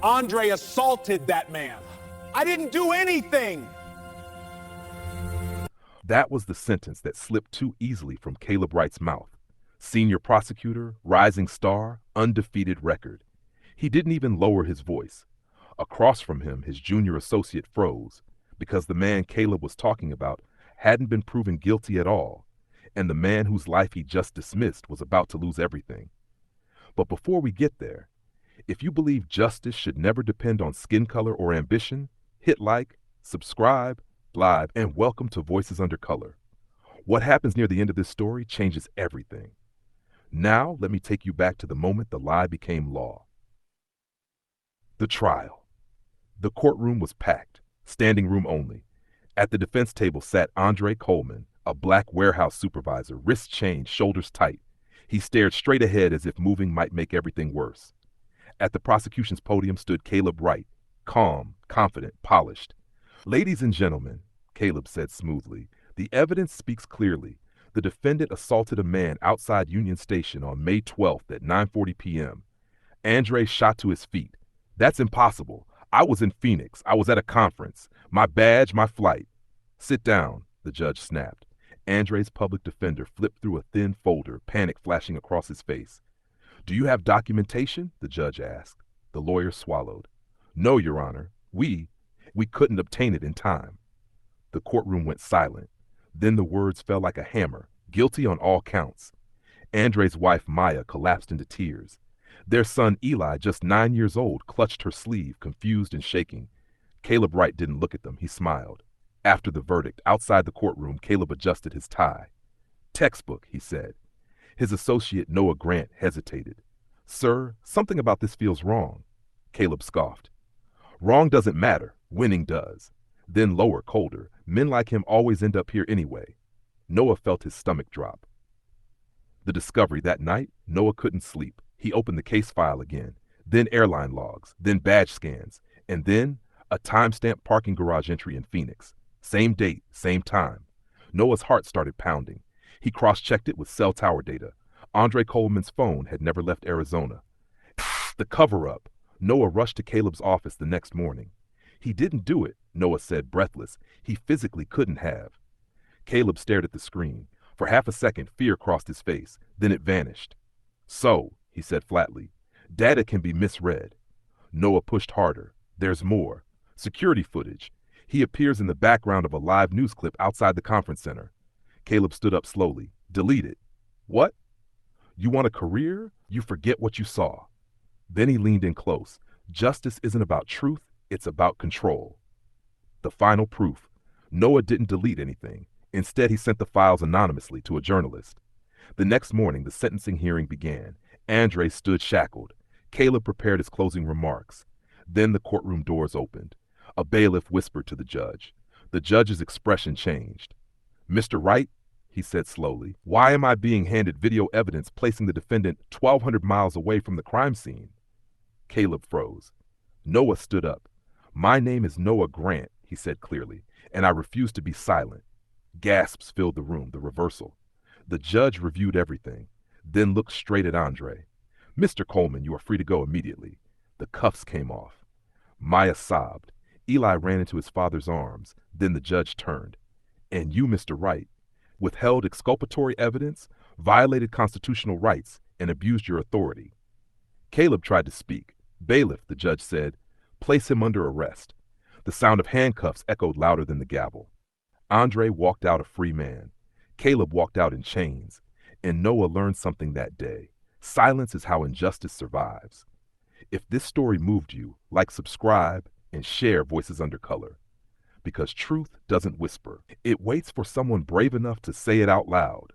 Andre assaulted that man. I didn't do anything. That was the sentence that slipped too easily from Caleb Wright's mouth. Senior prosecutor, rising star, undefeated record. He didn't even lower his voice. Across from him, his junior associate froze, because the man Caleb was talking about hadn't been proven guilty at all, and the man whose life he just dismissed was about to lose everything. But before we get there, if you believe justice should never depend on skin color or ambition, hit like, subscribe, live, and welcome to Voices Under Color. What happens near the end of this story changes everything. Now, let me take you back to the moment the lie became law. The trial. The courtroom was packed, standing room only. At the defense table sat Andre Coleman, a black warehouse supervisor, wrists chained, shoulders tight. He stared straight ahead as if moving might make everything worse. At the prosecution's podium stood Caleb Wright, calm, confident, polished. "Ladies and gentlemen," Caleb said smoothly, "the evidence speaks clearly. The defendant assaulted a man outside Union Station on May 12th at 9:40 p.m. Andre shot to his feet. That's impossible. I was in Phoenix. I was at a conference. My badge, my flight." "Sit down," the judge snapped. Andre's public defender flipped through a thin folder, panic flashing across his face. "Do you have documentation?" the judge asked. The lawyer swallowed. "No, Your Honor. We couldn't obtain it in time." The courtroom went silent. Then the words fell like a hammer, guilty on all counts. Andre's wife, Maya, collapsed into tears. Their son, Eli, just 9 years old, clutched her sleeve, confused and shaking. Caleb Wright didn't look at them. He smiled. After the verdict, outside the courtroom, Caleb adjusted his tie. "Textbook," he said. His associate, Noah Grant, hesitated. "Sir, something about this feels wrong." Caleb scoffed. "Wrong doesn't matter. Winning does." Then lower, colder. "Men like him always end up here anyway." Noah felt his stomach drop. The discovery that night, Noah couldn't sleep. He opened the case file again, then airline logs, then badge scans, and then a timestamped parking garage entry in Phoenix. Same date, same time. Noah's heart started pounding. He cross-checked it with cell tower data. Andre Coleman's phone had never left Arizona. The cover-up. Noah rushed to Caleb's office the next morning. "He didn't do it," Noah said, breathless. "He physically couldn't have." Caleb stared at the screen. For half a second, fear crossed his face. Then it vanished. "So," he said flatly, "data can be misread." Noah pushed harder. "There's more. Security footage. He appears in the background of a live news clip outside the conference center." Caleb stood up slowly. "Delete it." "What?" "You want a career? You forget what you saw." Then he leaned in close. "Justice isn't about truth, it's about control." The final proof. Noah didn't delete anything. Instead, he sent the files anonymously to a journalist. The next morning, the sentencing hearing began. Andre stood shackled. Caleb prepared his closing remarks. Then the courtroom doors opened. A bailiff whispered to the judge. The judge's expression changed. "Mr. Wright," he said slowly, "why am I being handed video evidence placing the defendant 1,200 miles away from the crime scene?" Caleb froze. Noah stood up. "My name is Noah Grant," he said clearly, "and I refuse to be silent." Gasps filled the room, the reversal. The judge reviewed everything, then looked straight at Andre. "Mr. Coleman, you are free to go immediately." The cuffs came off. Maya sobbed. Eli ran into his father's arms. Then the judge turned. "And you, Mr. Wright, withheld exculpatory evidence, violated constitutional rights, and abused your authority." Caleb tried to speak. "Bailiff," the judge said, "place him under arrest." The sound of handcuffs echoed louder than the gavel. Andre walked out a free man. Caleb walked out in chains. And Noah learned something that day. Silence is how injustice survives. If this story moved you, like, subscribe, and share Voices Under Color. Because truth doesn't whisper. It waits for someone brave enough to say it out loud.